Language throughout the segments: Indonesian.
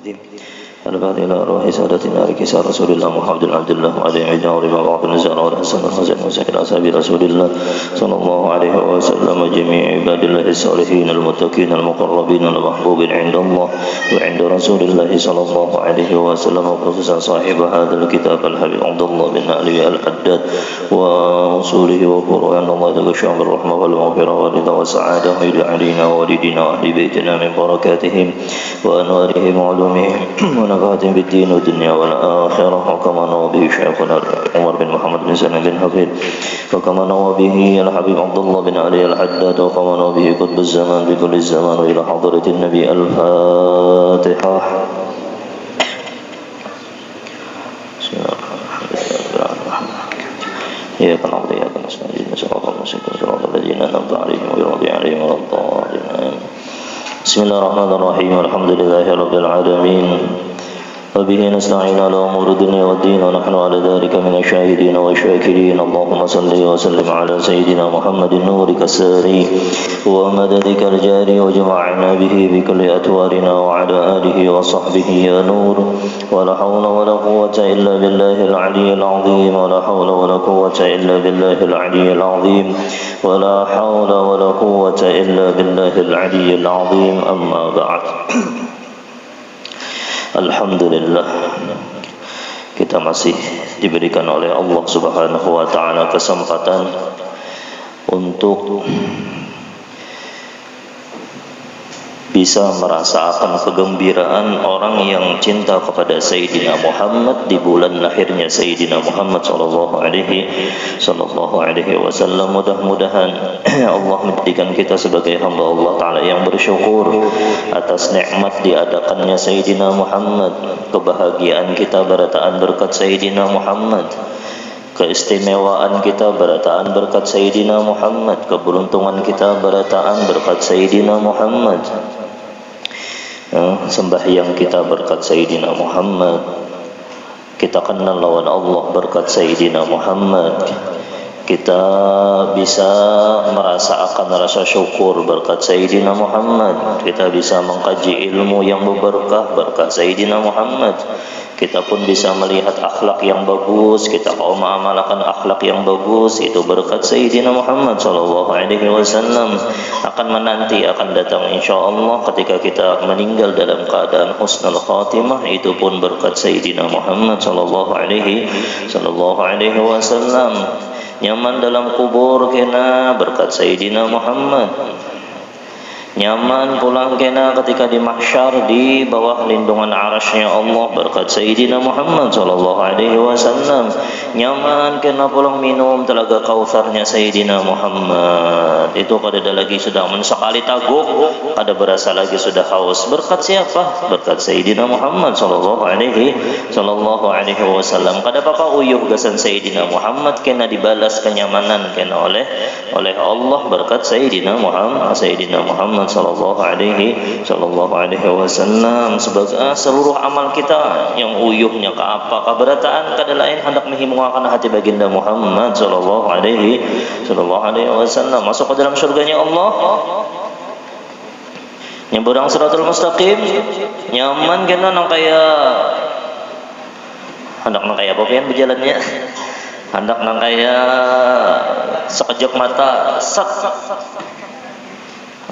العظيم البعث إلى أرواح سادتنا ركساء رسول الله محمد بن عبد الله وعلي عيدنا وربا بعض النزار والحسن والحسن وسائر أصحاب رسول الله صلى الله عليه وسلم جميع عباد الله الصالحين المتقين المقربين المحبوبين عند الله وعند رسول الله صلى الله عليه وسلم وخصوصا صاحب هذا الكتاب الحبيب عبد الله بن علي الحداد وأصوله وقرآن الله تغشى بالرحمة والمغفرة والرضا والسعادة وإلى علينا ووالدنا وأهل بيتنا من بركاتهم وأنوارهم وعلومهم ونفعتهم بالدين والدنيا والآخرة وكما نوى به شيخنا عمر بن محمد بن سلمة بن حفيظ وكما نوى به الحبيب عبد الله بن علي الحداد وكما نوى به قطب الزمان بكل الزمان وإلى حضرة النبي الفاتحة. إياك نعبد وإياك نستعين اهدنا الصراط المستقيم صراط الذين أنعمت عليهم غير المغضوب عليهم ولا الضالين. بسم الله الرحمن الرحيم الحمد لله رب العالمين وبه نستعين على أمور الدنيا والدين ونحن على ذلك من الشاهدين والشاكرين. اللهم صل وسلم على سيدنا محمد نورك الساري ومددك الجاري وجمعنا به بكل أتوارنا وعلى آله وصحبه يا نور ولا حول ولا قوة إلا بالله العلي العظيم ولا حول ولا قوة إلا بالله العلي العظيم ولا حول ولا قوة إلا بالله العلي العظيم. أما بعد. Alhamdulillah, kita masih diberikan oleh Allah Subhanahu wa taala kesempatan untuk bisa merasakan kegembiraan orang yang cinta kepada Sayyidina Muhammad di bulan lahirnya Sayyidina Muhammad sallallahu alaihi wasallam. Mudah-mudahan Allah menjadikan kita sebagai hamba Allah taala yang bersyukur atas nikmat diadakannya Sayyidina Muhammad, kebahagiaan kita berataan berkat Sayyidina Muhammad, keistimewaan kita berataan berkat Sayyidina Muhammad, keberuntungan kita berataan berkat Sayyidina Muhammad, sembahyang kita berkat Sayyidina Muhammad, kita kenal lawan Allah berkat Sayyidina Muhammad, kita bisa merasakan rasa syukur berkat Sayyidina Muhammad, kita bisa mengkaji ilmu yang berberkah berkat Sayyidina Muhammad, kita pun bisa melihat akhlak yang bagus, kita mau mengamalkan akhlak yang bagus, itu berkat Sayyidina Muhammad sallallahu alaihi wasallam. Akan menanti, akan datang insyaallah ketika kita meninggal dalam keadaan husnul khatimah, itu pun berkat Sayyidina Muhammad sallallahu alaihi wasallam. Nyaman dalam kubur kena berkat Sayyidina Muhammad, nyaman pulang kena ketika di mahsyar di bawah lindungan arasy-Nya Allah berkat Sayyidina Muhammad sallallahu alaihi wasallam. Nyaman kena pulang minum telaga Kautsarnya Sayyidina Muhammad, itu kada ada lagi sudah mensekali taguk, kada berasa lagi sudah haus. Berkat siapa? Berkat Sayyidina Muhammad sallallahu alaihi wasallam. Kada apa uyuh gasan Sayyidina Muhammad kena dibalas kenyamanan kena oleh Allah berkat Sayyidina Muhammad sallallahu alaihi wasallam. Sebagai seluruh amal kita yang uyuhnya ke apa kaberataan kada lain hendak menghimuakan hati baginda Muhammad sallallahu alaihi wasallam masuk ke dalam surganya Allah, nyeberang siratul mustaqim, nyaman kena nang kaya hendak nang kaya apa pian berjalannya, hendak nang kaya sekejap mata sak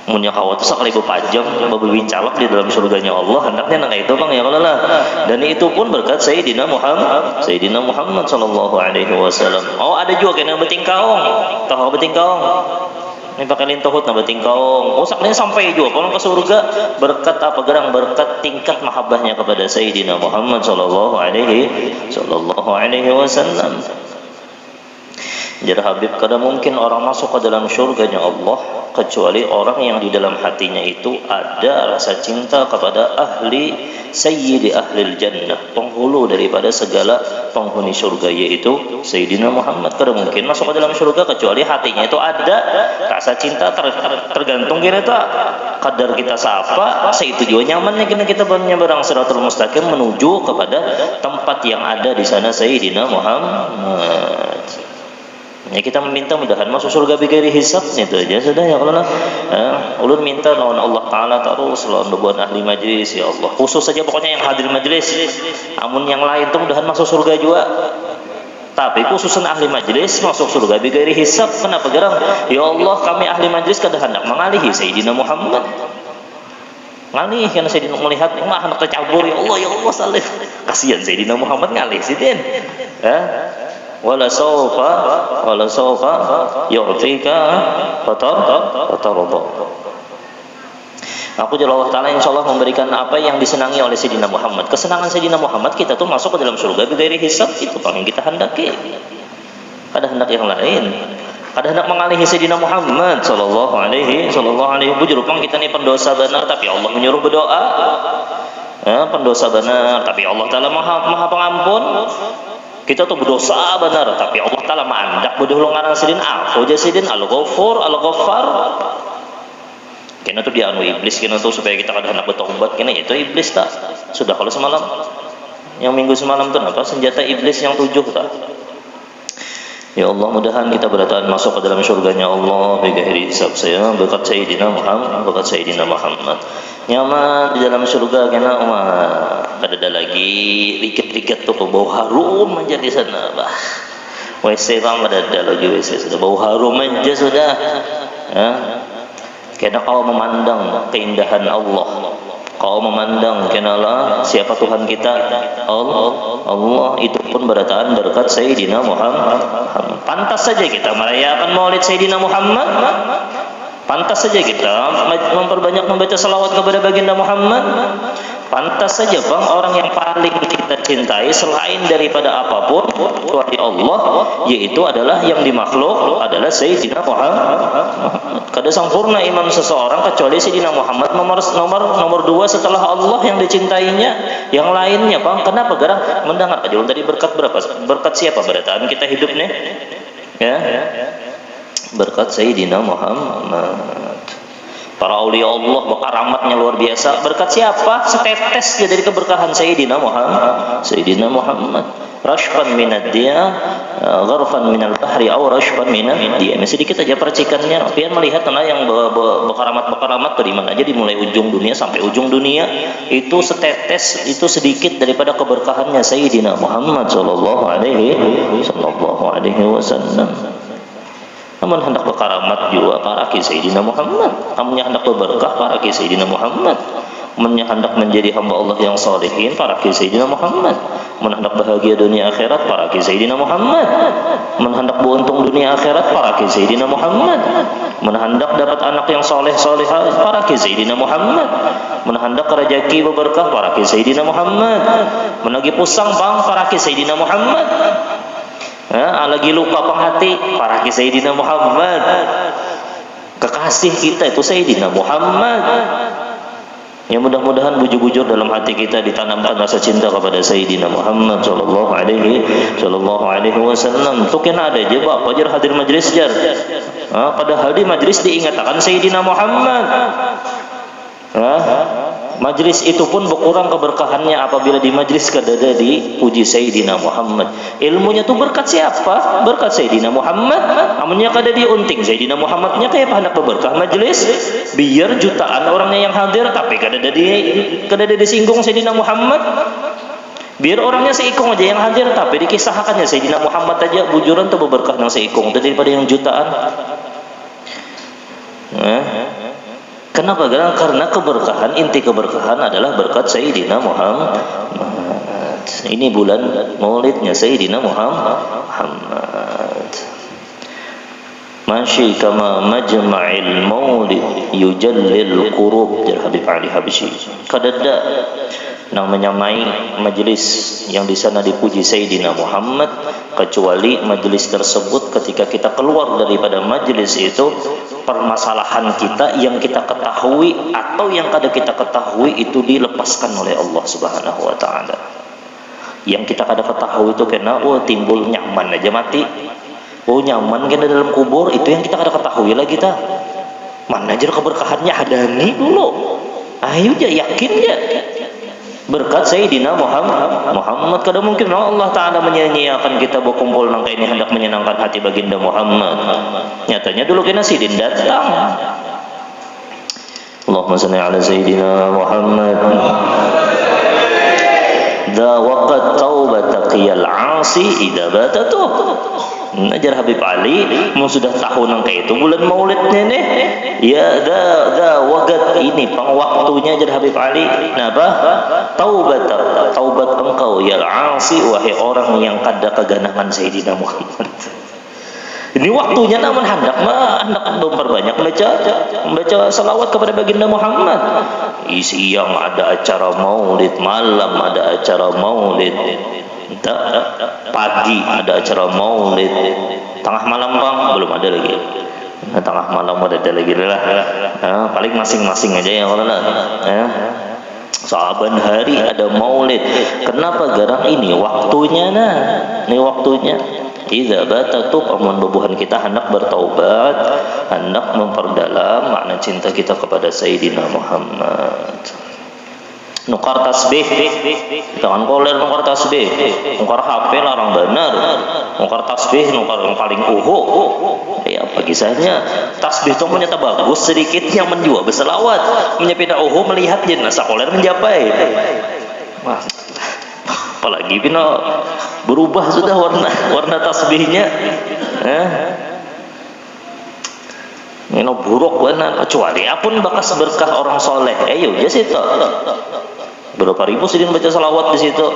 munya kawat tu sakali pajam babi calak di dalam surganya Allah, hendaknya nang itu bang ya Allah. Dan itu pun berkat Sayyidina Muhammad sallallahu alaihi wasallam. Oh ada juga kena beting kaong, tahu beting kaong ini pakai lintohut na beting kaong, oh saknya sampai juga pulang ke surga berkat apa gerang, berkat tingkat mahabbahnya kepada Sayyidina Muhammad sallallahu alaihi wasallam. Jadi Habib, kada mungkin orang masuk ke dalam surganya Allah kecuali orang yang di dalam hatinya itu ada rasa cinta kepada sayyidi ahlil jannah, penghulu daripada segala penghuni surga, yaitu Sayyidina Muhammad. Kada mungkin masuk ke dalam surga kecuali hatinya itu ada rasa cinta. Tergantung kita kadar kita siapa, seitu juga nyamannya kita menyeberang siratul mustaqim menuju kepada tempat yang ada di sana Sayyidina Muhammad. Ya kita meminta mudahan masuk surga bigari hisab itu aja sudah ya Allah. Ulun minta lawan Allah Taala terus lawan buat ahli majlis ya Allah. Khusus saja pokoknya yang hadir majlis. Amun yang lain tuh mudahan masuk surga juga. Tapi khususan ahli majlis masuk surga bigari hisab. Kenapa gerang? Ya Allah kami ahli majlis kada hendak mengalihi Sayyidina Muhammad. Ngalih karena Sayyidina melihat mah hendak tercabur ya Allah salih. Kasihan Sayyidina Muhammad ngalih sidin. Wala sawfa yu'tika fatarda. Aku jalla Allah Ta'ala insyaallah memberikan apa yang disenangi oleh Sayyidina Muhammad. Kesenangan Sayyidina Muhammad kita tuh masuk ke dalam surga bighairi hisab, itu paling kita hendaki. Ada hendak yang lain. Ada hendak mengalihi Sayyidina Muhammad sallallahu alaihi bujurupang kita nih pendosa benar tapi Allah menyuruh berdoa. Pendosa benar tapi Allah Ta'ala maha pengampun. Kita tuh berdosa benar tapi Allah Ta'ala mandak bodoh longaran sidin afu jasidin al-ghafur al-ghaffar. Kena tuh dia anu iblis kena tuh supaya kita kada hendak bertobat kena itu iblis tak. Sudah kalau semalam yang minggu semalam tuh apa senjata iblis yang 7 tak. Ya Allah mudahan kita beratakan masuk ke dalam surganya Allah bighairi hisab saya berkat Sayyidina Muhammad. Nyaman di dalam surga kena kada ada lagi dikit-dikit tuh bau harum aja di sana bah. WC bang ada lagi WC sudah bau harum aja sudah. Kena kau memandang keindahan Allah. Kau memandang kenalah siapa Tuhan kita Allah itu pun berataan berkat Sayyidina Muhammad. Pantas saja kita merayakan Maulid Sayyidina Muhammad. Pantas saja kita memperbanyak membaca salawat kepada baginda Muhammad. Pantas saja bang orang yang paling kita cintai selain daripada apapun kecuali Allah, yaitu adalah yang dimakhluk adalah Sayyidina Muhammad. Kada sempurna iman seseorang kecuali Sayyidina Muhammad nomor 2 setelah Allah yang dicintainya. Yang lainnya bang kenapa garang mendengar aja tadi berkat berapa? Berkat siapa berataan kita hidup nih? Ya. Berkat Sayyidina Muhammad. Para aulia Allah karamatnya luar biasa. Berkat siapa? Setetes dia dari keberkahan Sayyidina Muhammad. Rashfan minad dia, gharfan minal bahri aw rashfan minad dia. Sedikit aja percikannya. Pian melihat tanah yang berkaramat dari mana aja dimulai ujung dunia sampai ujung dunia itu setetes, itu sedikit daripada keberkahannya Sayyidina Muhammad sallallahu alaihi wasallam. Namun hendak berkaramat juga para Sayyidina Muhammad. Namun hendak berberkah para Sayyidina Muhammad. Namun hendak menjadi hamba Allah yang salihin para Sayyidina Muhammad. Namun hendak bahagia dunia akhirat para Sayyidina Muhammad. Namun hendak beruntung dunia akhirat para Sayyidina Muhammad. Namun hendak dapat anak yang saleh-salehah para Sayyidina Muhammad. Namun hendak rezeki berberkah para Sayyidina Muhammad. Menagi pusang bang para Sayyidina Muhammad. Lagi lupa penghati para Sayyidina Muhammad. Kekasih kita itu Sayyidina Muhammad. Ya mudah-mudahan bujur-bujur dalam hati kita ditanamkan rasa cinta kepada Sayyidina Muhammad sallallahu alaihi wasallam. Tuh kena ada je pak wajar hadir majlis jar. Padahal di majlis diingatkan Sayyidina Muhammad. Majlis itu pun berkurang keberkahannya apabila di majlis kada dipuji Sayyidina Muhammad. Ilmunya tuh berkat siapa? Berkat Sayyidina Muhammad. Amunnya kada diunting Sayyidina Muhammadnya kayak hendak berberkah majlis. Biar jutaan orangnya yang hadir tapi kada ada disinggung Sayyidina Muhammad. Biar orangnya seikung aja yang hadir tapi dikisahkannya Sayyidina Muhammad aja bujuran tuh berberkah nang seikung daripada yang jutaan. Kenapa? Karena keberkahan, inti keberkahan adalah berkat Sayyidina Muhammad. Ini bulan maulidnya Sayyidina Muhammad. Masyi kama majma'il maulid yujallil qurub dari Habib Ali Habsyi. Kadada nang menyamai majlis yang di sana dipuji Sayyidina Muhammad kecuali majlis tersebut ketika kita keluar daripada majlis itu permasalahan kita yang kita ketahui atau yang kada kita ketahui itu dilepaskan oleh Allah Subhanahu wa taala. Yang kita kada ketahui itu kena timbul nyaman aja mati. Nyaman kena dalam kubur itu yang kita kada ketahui lah kita. Mana aja keberkahannya hadani dulu. Ayo aja yakin ya. berkat Sayyidina Muhammad. Kada mungkin Allah Ta'ala menyia-nyiakan kita berkumpul nang ini hendak menyenangkan hati baginda Muhammad. Nyatanya dulu kena sidin datang. Allahumma salli ala Sayyidina Muhammad. Da waqad taubatak yal 'asi idza batatu. Najar Habib Ali mau sudah tahu nang kayak itu bulan maulidnya nih ya da wagat ini pang waktunya jar Habib Ali napa taubat engkau ya asi wahai orang yang kada keganangan Sayyidina Muhammad. Ini waktunya namun hendak memperbanyak membaca salawat kepada baginda Muhammad. Siang ada acara maulid, malam ada acara maulid, pagi ada acara maulid, tengah malam bang belum ada lagi. Tengah malam ada lagi lah. Paling masing-masing aja ya kalau ya. Saban hari ada maulid. Kenapa garang ini waktunya nah? Ini waktunya. Idza batatu pamun bebuhan kita hendak bertaubat, hendak memperdalam makna cinta kita kepada Sayyidina Muhammad. Nukar tasbih, jangan koler nukar tasbih, nukar HP larang benar, nukar tasbih nukar yang paling ya bagi saya tasbih itu ternyata bagus sedikit yang menjual berselawat, menyepeda melihat jenazah koler menjapai. Wah, apalagi pino berubah sudah warna tasbihnya, ini buruk benar kecuali apun bekas berkah orang soleh, ya situ. Berapa ribu sidin baca salawat di situ.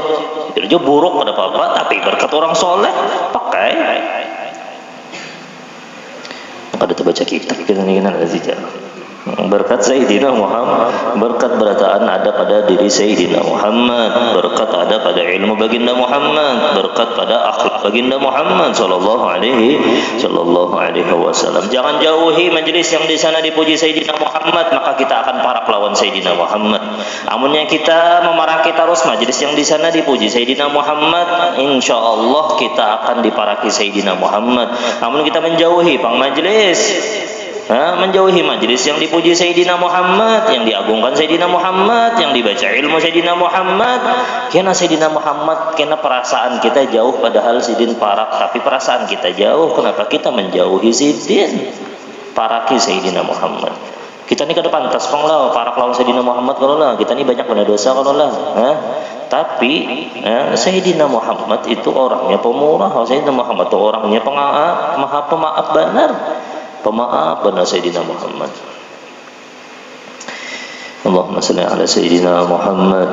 Jadi buruk pada apa-apa, tapi berkat orang soleh pakai. Maka ada baca kitab kita nih kan ada saja. Berkat Sayyidina Muhammad, berkat berataan ada pada diri Sayyidina Muhammad, berkat ada pada ilmu baginda Muhammad, berkat pada akhlak baginda Muhammad sallallahu alaihi wasallam. Jangan jauhi majelis yang di sana dipuji Sayyidina Muhammad, maka kita akan parak lawan Sayyidina Muhammad. Amunnya kita memaraki terus majelis yang di sana dipuji Sayyidina Muhammad, insyaallah kita akan diparaki Sayyidina Muhammad. Amun kita menjauhi pang majelis, menjauhi majelis yang dipuji Sayyidina Muhammad, yang diagungkan Sayyidina Muhammad, yang dibaca ilmu Sayyidina Muhammad, kena Sayyidina Muhammad, kena perasaan kita jauh padahal sidin parak, tapi perasaan kita jauh. Kenapa kita menjauhi sidin? Paraki Sayyidina Muhammad. Kita ini kada pantas panglau parak lawan Sayyidina Muhammad kalau lah. Kita ini banyak benar dosa kalau lah. Tapi Sayyidina Muhammad itu orangnya pemurah. Sayyidina Muhammad itu orangnya maha pemaaf benar. Pemaaf benar Sayyidina Muhammad. Allahumma salli ala Sayyidina Muhammad.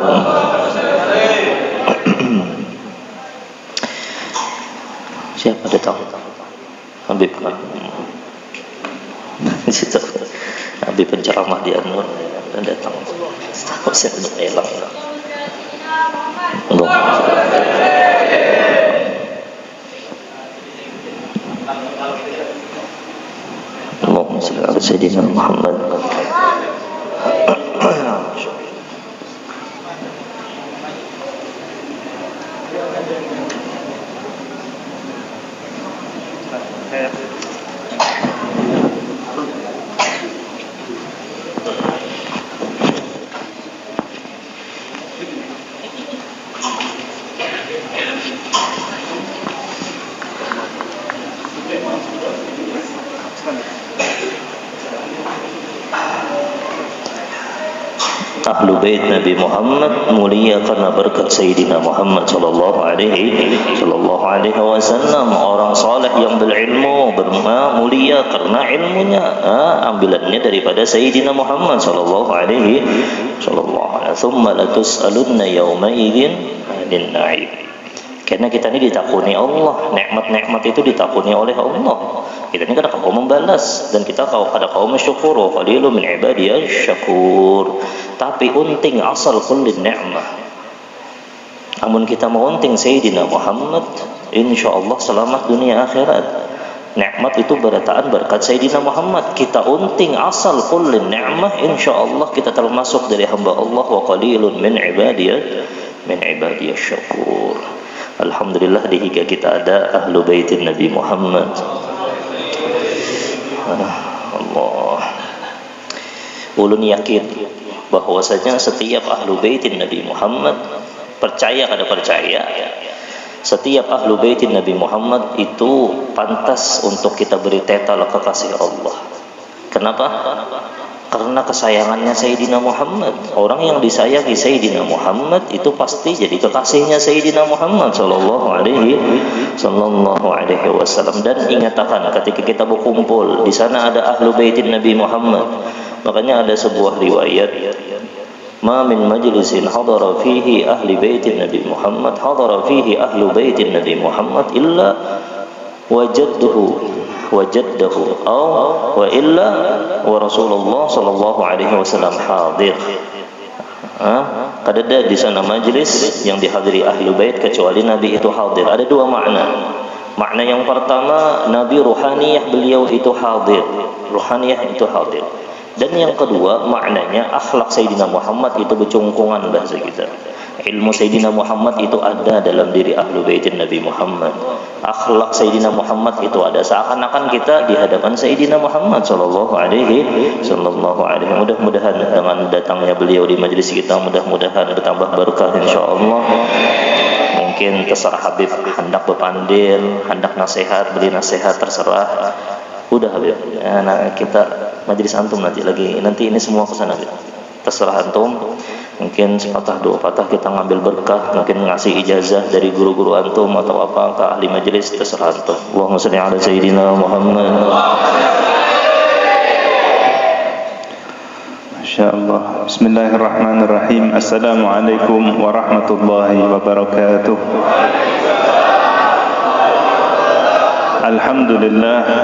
Siapa datang? Habib kan? Situ Habib penceramah di Anur dan datang. Tahu saya untuk elang. Allahumma salli ala Sayyidina Muhammad. Ahlu bait Nabi Muhammad mulia karena berkat Sayyidina Muhammad sallallahu alaihi wasallam. Orang saleh yang berilmu mulia karena ilmunya, ambilannya daripada Sayyidina Muhammad sallallahu alaihi wasallam. Thumma latus'alunna yawma idzin 'anil na'im. Karena kita ini ditakuni Allah, nikmat-nikmat itu ditakuni oleh Allah. Kita ini kada kaum membalas dan kita kada kaum syukur. Qalilun min ibadiyasy syakur. Tapi unting asal kulli ni'mah. Amun kita mau unting Sayyidina Muhammad, insyaallah selamat dunia akhirat. Nikmat itu berataan berkat Sayyidina Muhammad. Kita unting asal kulli ni'mah, insyaallah kita termasuk dari hamba Allah. Wa qalilun min ibadiyasy syakur. Alhamdulillah di higa kita ada ahlu baitin Nabi Muhammad. Allah. Ulun yakin bahwasanya setiap ahlu baitin Nabi Muhammad, percaya kada percaya, setiap ahlu baitin Nabi Muhammad itu pantas untuk kita beri titel kekasih Allah. Kenapa? Karena kesayangannya Sayyidina Muhammad. Orang yang disayangi Sayyidina Muhammad itu pasti jadi kekasihnya Sayyidina Muhammad sallallahu alaihi wasallam. Dan ingat akan ketika kita berkumpul di sana ada ahlu baitin Nabi Muhammad. Makanya ada sebuah riwayat, ma min majlisin hadara fihi ahli baitin Nabi Muhammad, hadara fihi ahlu baitin Nabi Muhammad illa wajaddahu wa illa wa Rasulullah sallallahu alaihi wasallam hadir. Kada ada di sana majlis yang dihadiri ahlu bait kecuali Nabi itu hadir. Ada dua makna. Makna yang pertama, Nabi ruhaniyah beliau itu hadir. Ruhaniyah itu hadir. Dan yang kedua, maknanya akhlak Sayyidina Muhammad itu bercungkungan bahasa kita. Ilmu Sayyidina Muhammad itu ada dalam diri ahlu baitin Nabi Muhammad. Akhlak Sayyidina Muhammad itu ada, seakan-akan kita di hadapan Sayyidina Muhammad sallallahu alaihi. Mudah-mudahan dengan datangnya beliau di majelis kita, mudah-mudahan bertambah berkah insyaallah. Mungkin terserah Habib hendak berpandil, hendak nasihat, beri nasihat, terserah. Udah Habib, nah kita majelis antum nanti ini semua kesana Habib. Terserah antum. Mungkin sepatah dua patah kita ngambil berkah, mungkin ngasih ijazah dari guru-guru antum atau apa ke ahli majelis, terserah antum. Allahumma shalli ala sayyidina Muhammad. Masyaallah. Bismillahirrahmanirrahim. Assalamualaikum warahmatullahi wabarakatuh.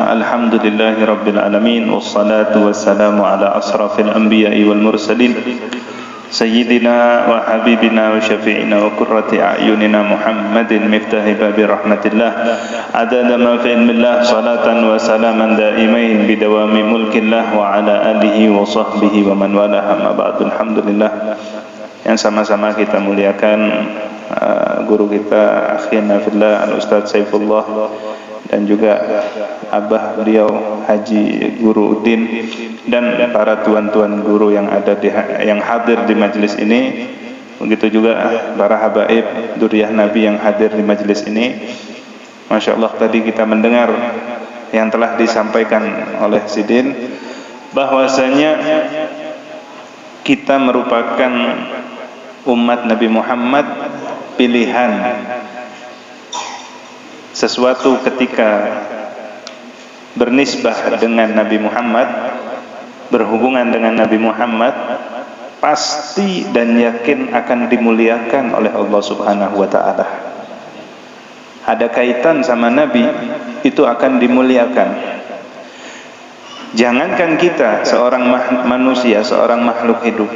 Alhamdulillahi rabbil alamin, wassalatu wassalamu ala asrafil anbiya'i wal mursalin, sayyidina wa habibina wa syafi'ina wa qurrati a'yunina Muhammadin miftahi babi rahmatillah, adada ma fi ilmillah, salatan wa salaman daimain bidawami mulkillah wa ala alihi wa sahbihi wa man walah, amma ba'du. Alhamdulillah, yang sama-sama kita muliakan guru kita akhina fillah Al-Ustaz Saifullah, dan juga abah beliau Haji Guru Udin, dan para tuan-tuan guru yang yang hadir di majelis ini. Begitu juga para habaib Duriyah Nabi yang hadir di majelis ini. Masya Allah, tadi kita mendengar yang telah disampaikan oleh Sidin, bahwasanya kita merupakan umat Nabi Muhammad pilihan. Sesuatu ketika bernisbah dengan Nabi Muhammad, berhubungan dengan Nabi Muhammad, pasti dan yakin akan dimuliakan oleh Allah Subhanahu wa ta'ala. Ada kaitan sama Nabi, itu akan dimuliakan. Jangankan kita, seorang manusia, seorang makhluk hidup,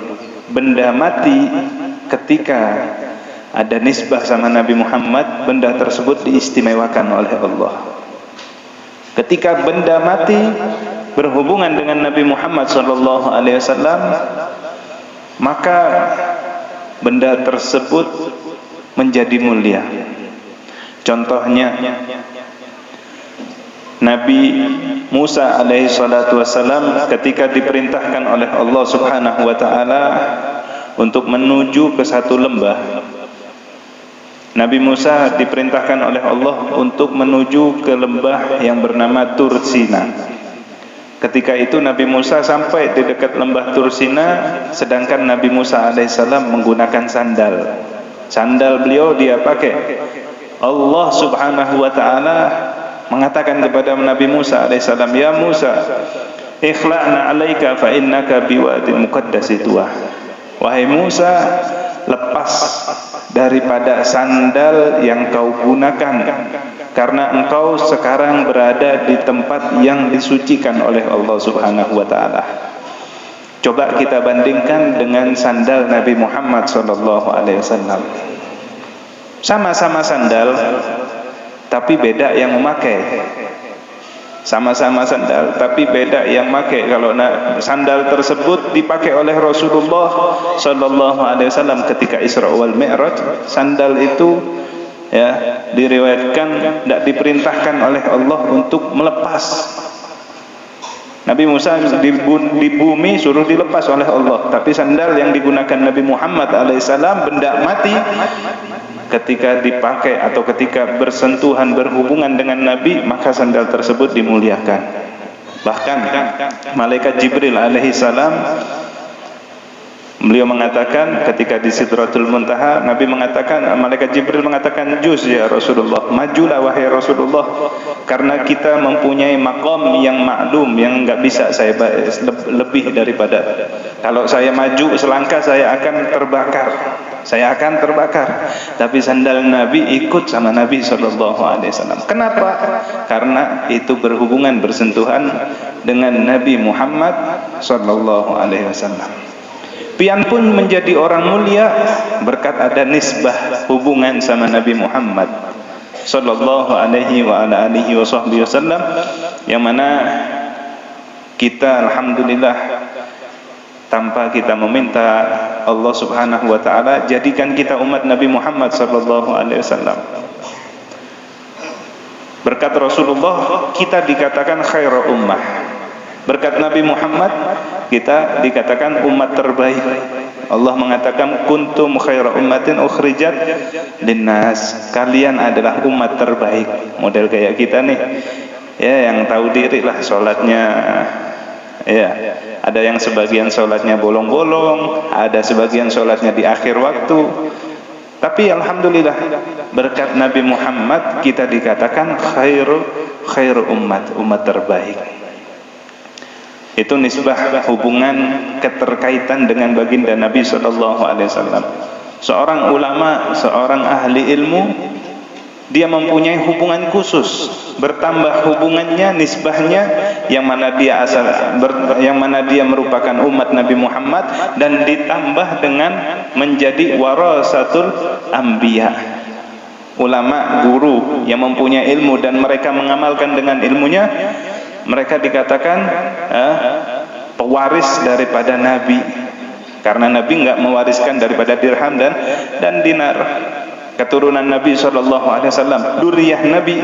benda mati ketika ada nisbah sama Nabi Muhammad, benda tersebut diistimewakan oleh Allah. Ketika benda mati berhubungan dengan Nabi Muhammad sallallahu alaihi wasallam, maka benda tersebut menjadi mulia. Contohnya Nabi Musa alaihi salatu wasallam ketika diperintahkan oleh Allah Subhanahu wa taala untuk menuju ke satu lembah. Nabi Musa diperintahkan oleh Allah untuk menuju ke lembah yang bernama Tur Sina. Ketika itu Nabi Musa sampai di dekat lembah Tur Sina, sedangkan Nabi Musa alaihissalam menggunakan sandal. Sandal beliau dia pakai. Allah Subhanahu wa ta'ala mengatakan kepada Nabi Musa alaihissalam, "Ya Musa, ikhla'na 'alaika fa innaka biwadil muqaddasi tuwa." Wahai Musa, lepas daripada sandal yang kau gunakan, karena engkau sekarang berada di tempat yang disucikan oleh Allah Subhanahu wa ta'ala. Coba kita bandingkan dengan sandal Nabi Muhammad sallallahu alaihi wasallam. Sama-sama sandal, tapi beda yang memakai. Sama-sama sandal, tapi beda yang memakai. Kalau sandal tersebut dipakai oleh Rasulullah sallallahu alaihi wasallam ketika Isra wal Mi'raj, sandal itu ya diriwayatkan tidak diperintahkan oleh Allah untuk melepas. Nabi Musa di bumi suruh dilepas oleh Allah, tapi sandal yang digunakan Nabi Muhammad alaihissalam benda mati, ketika dipakai atau ketika bersentuhan berhubungan dengan Nabi, maka sandal tersebut dimuliakan. Bahkan malaikat Jibril alaihissalam, beliau mengatakan ketika di Sidratul Muntaha, Nabi mengatakan, malaikat Jibril mengatakan, "Juz ya Rasulullah, majulah wahai Rasulullah, karena kita mempunyai maqam yang maklum yang enggak bisa saya lebih daripada, kalau saya maju selangkah saya akan terbakar. Saya akan terbakar." Tapi sandal Nabi ikut sama Nabi SAW. Kenapa? Karena itu berhubungan, bersentuhan dengan Nabi Muhammad SAW. Pian pun menjadi orang mulia berkat ada nisbah hubungan sama Nabi Muhammad sallallahu alaihi wa ala alihi wasallam, yang mana kita alhamdulillah tanpa kita meminta Allah Subhanahu wa taala jadikan kita umat Nabi Muhammad sallallahu alaihi wasallam. Berkat Rasulullah kita dikatakan khairu ummah. Berkat Nabi Muhammad kita dikatakan umat terbaik. Allah mengatakan kuntum khaira ummatin ukhrijat linnas, kalian adalah umat terbaik. Model kayak kita nih ya, yang tahu diri lah sholatnya ya, ada yang sebagian sholatnya bolong-bolong, ada sebagian sholatnya di akhir waktu. Tapi alhamdulillah berkat Nabi Muhammad kita dikatakan khairu ummat, umat terbaik. Itu nisbah hubungan keterkaitan dengan baginda Nabi SAW. Seorang ulama, seorang ahli ilmu, dia mempunyai hubungan khusus, bertambah hubungannya, nisbahnya, yang mana dia merupakan umat Nabi Muhammad, dan ditambah dengan menjadi warasatul anbiya. Ulama, guru yang mempunyai ilmu dan mereka mengamalkan dengan ilmunya, mereka dikatakan pewaris daripada Nabi, karena Nabi enggak mewariskan daripada dirham dan dinar. Keturunan Nabi SAW, duriyah Nabi,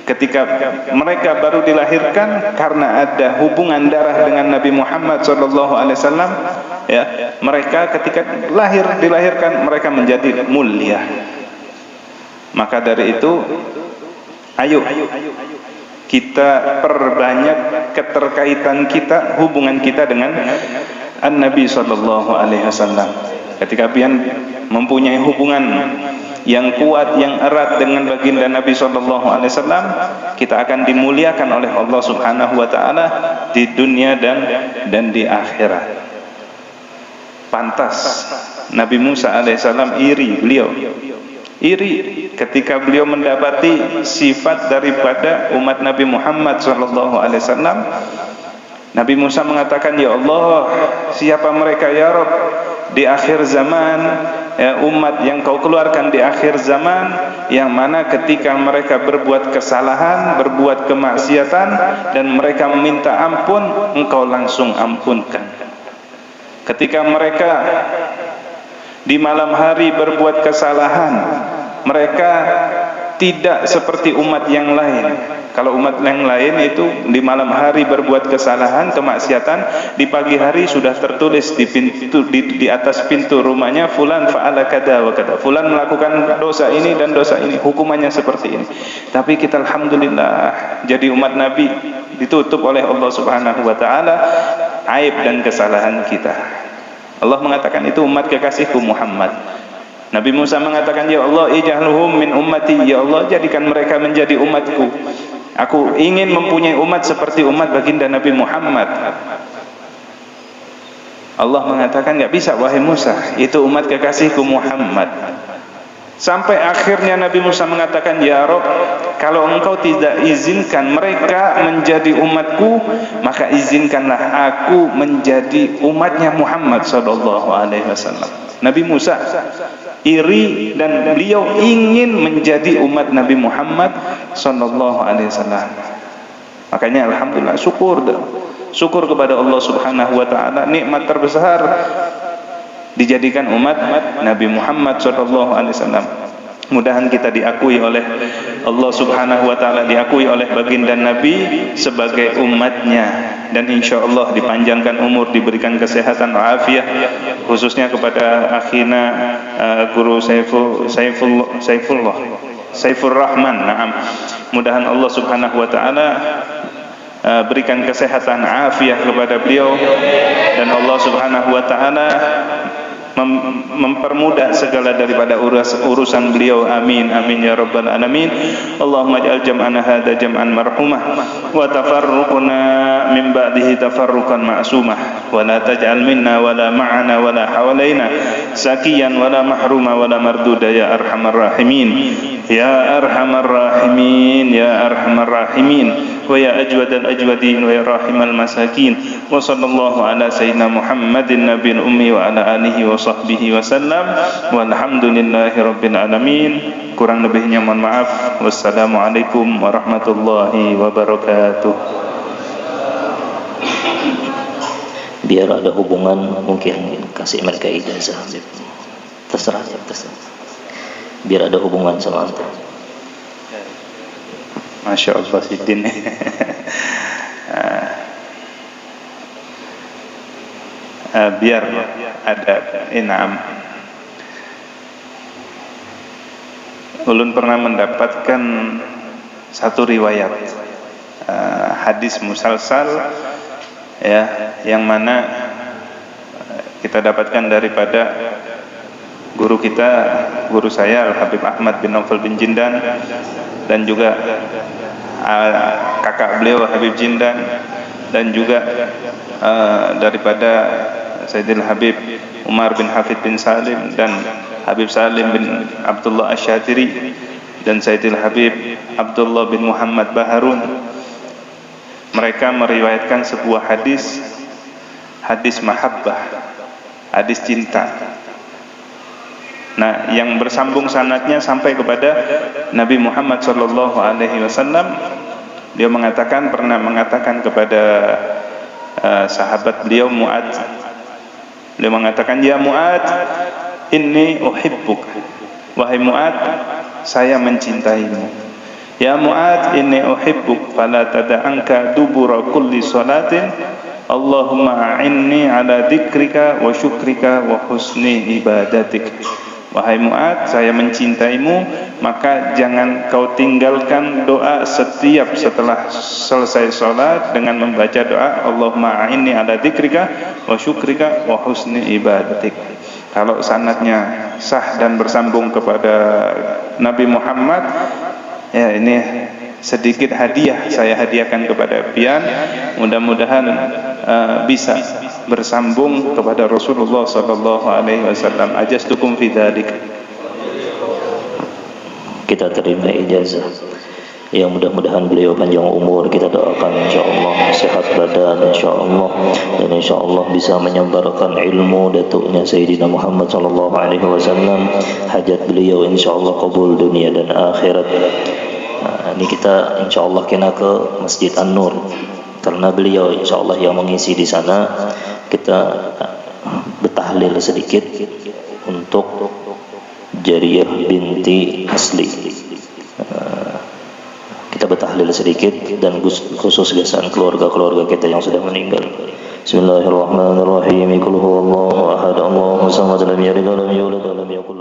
ketika mereka baru dilahirkan, karena ada hubungan darah dengan Nabi Muhammad SAW, ya, mereka ketika dilahirkan mereka menjadi mulia. Maka dari itu, ayo kita perbanyak keterkaitan kita, hubungan kita dengan An-Nabi SAW. Ketika pian mempunyai hubungan yang kuat, yang erat dengan baginda Nabi SAW, kita akan dimuliakan oleh Allah Subhanahu wa taala di dunia dan di akhirat. Pantas Nabi Musa alaihissalam iri ketika beliau mendapati sifat daripada umat Nabi Muhammad SAW. Nabi Musa mengatakan, "Ya Allah, siapa mereka ya Rabb di akhir zaman, ya, umat yang kau keluarkan di akhir zaman, yang mana ketika mereka berbuat kesalahan, berbuat kemaksiatan, dan mereka meminta ampun, engkau langsung ampunkan. Ketika mereka di malam hari berbuat kesalahan, mereka tidak seperti umat yang lain. Kalau umat yang lain itu di malam hari berbuat kesalahan, kemaksiatan, di pagi hari sudah tertulis di pintu, di atas pintu rumahnya, fulan fa'ala kada wa kada, fulan melakukan dosa ini dan dosa ini, hukumannya seperti ini. Tapi kita alhamdulillah jadi umat Nabi ditutup oleh Allah Subhanahu wa taala aib dan kesalahan kita. Allah mengatakan itu umat kekasihku Muhammad. Nabi Musa mengatakan, "Ya Allah, ij'alhum min ummati." Ya Allah, jadikan mereka menjadi umatku. Aku ingin mempunyai umat seperti umat baginda Nabi Muhammad. Allah mengatakan, "Enggak bisa wahai Musa, itu umat kekasihku Muhammad." Sampai akhirnya Nabi Musa mengatakan, "Ya Rabb, kalau engkau tidak izinkan mereka menjadi umatku, maka izinkanlah aku menjadi umatnya Muhammad SAW." Nabi Musa iri dan beliau ingin menjadi umat Nabi Muhammad SAW. Makanya alhamdulillah, syukur kepada Allah Subhanahu wa taala, nikmat terbesar dijadikan umat Nabi Muhammad SAW. Mudahan kita diakui oleh Allah Subhanahu wa taala, diakui oleh baginda Nabi sebagai umatnya, dan insyaallah dipanjangkan umur, diberikan kesehatan afiat, khususnya kepada akhina guru Saiful Rahman. Naam. Mudahan Allah Subhanahu wa taala berikan kesehatan afiat kepada beliau, dan Allah Subhanahu wa taala mempermudah segala daripada urusan beliau. Amin amin ya rabbal alamin. Allahumma ij'al jam'ana hadza jam'an marhumah wa tafarruquna min ba'dihi tafarruqan ma'sumah, wa la taj'al minna wa la ma'ana wa la hawalaina sakiyan wa la mahruma wa la marduda ya arhamar rahimin ya arhamar rahimin ya arhamar rahimin wa ya ajwadal ajwadin wa ya rahimal masakin. Wa sallallahu ala sayyidina Muhammadin nabiyil ummi wa ala alihi wa sahbihi wasallam, walhamdulillahi rabbil alamin. Kurang lebihnya mohon maaf. Wassalamualaikum warahmatullahi wabarakatuh. Biar ada hubungan, mungkin kasih mereka ijazah. Terserah. Biar ada hubungan sama antum. Masya Allah Sidin. Biar ada inam. Ulun pernah mendapatkan satu riwayat hadis musalsal, ya, yang mana kita dapatkan daripada guru kita, guru saya Al-Habib Ahmad bin Naufal bin Jindan, dan juga kakak beliau Habib Jindan, dan juga daripada Sayyidil Habib Umar bin Hafid bin Salim, dan Habib Salim bin Abdullah Asyatiri, dan Sayyidil Habib Abdullah bin Muhammad Baharun. Mereka meriwayatkan sebuah hadis mahabbah, hadis cinta. Nah, yang bersambung sanadnya sampai kepada Nabi Muhammad sallallahu alaihi wasallam. Dia pernah mengatakan kepada sahabat beliau Mu'adz. Dia mengatakan, "Ya Mu'adz, inni uhibbuk." Wahai Mu'adz, saya mencintaimu. Ya Mu'adz, inni uhibbuk, fala tada'anka dubura kulli salatin. Allahumma a'inni ala dzikrika wa syukrika wa husni ibadatik. Wahai Mu'adz, saya mencintaimu, maka jangan kau tinggalkan doa setiap setelah selesai sholat dengan membaca doa Allahumma a'inni ala dzikrika wa syukrika wa husni ibadatik. Kalau sanadnya sah dan bersambung kepada Nabi Muhammad, ya, ini sedikit hadiah saya hadiahkan kepada pian. Mudah-mudahan bisa bersambung kepada Rasulullah sallallahu alaihi wasallam. Ajastukum fi dzalik. Kita terima ijazah. Ya, mudah-mudahan beliau panjang umur. Kita doakan insyaallah sehat badan insyaallah, dan insyaallah bisa menyebarkan ilmu datuknya Sayyidina Muhammad sallallahu alaihi wasallam. Hajat beliau insyaallah kabul dunia dan akhirat. Nah, ini kita insyaallah kena ke Masjid An-Nur, karena beliau insyaallah yang mengisi di sana. Kita bertahlil sedikit untuk Jariyah binti Asli. Kita bertahlil sedikit dan khusus gasan keluarga-keluarga kita yang sudah meninggal. Bismillahirrahmanirrahim. Qul huwallahu ahad, Allahus samad, lam yalid wa lam yulad wa lam yakul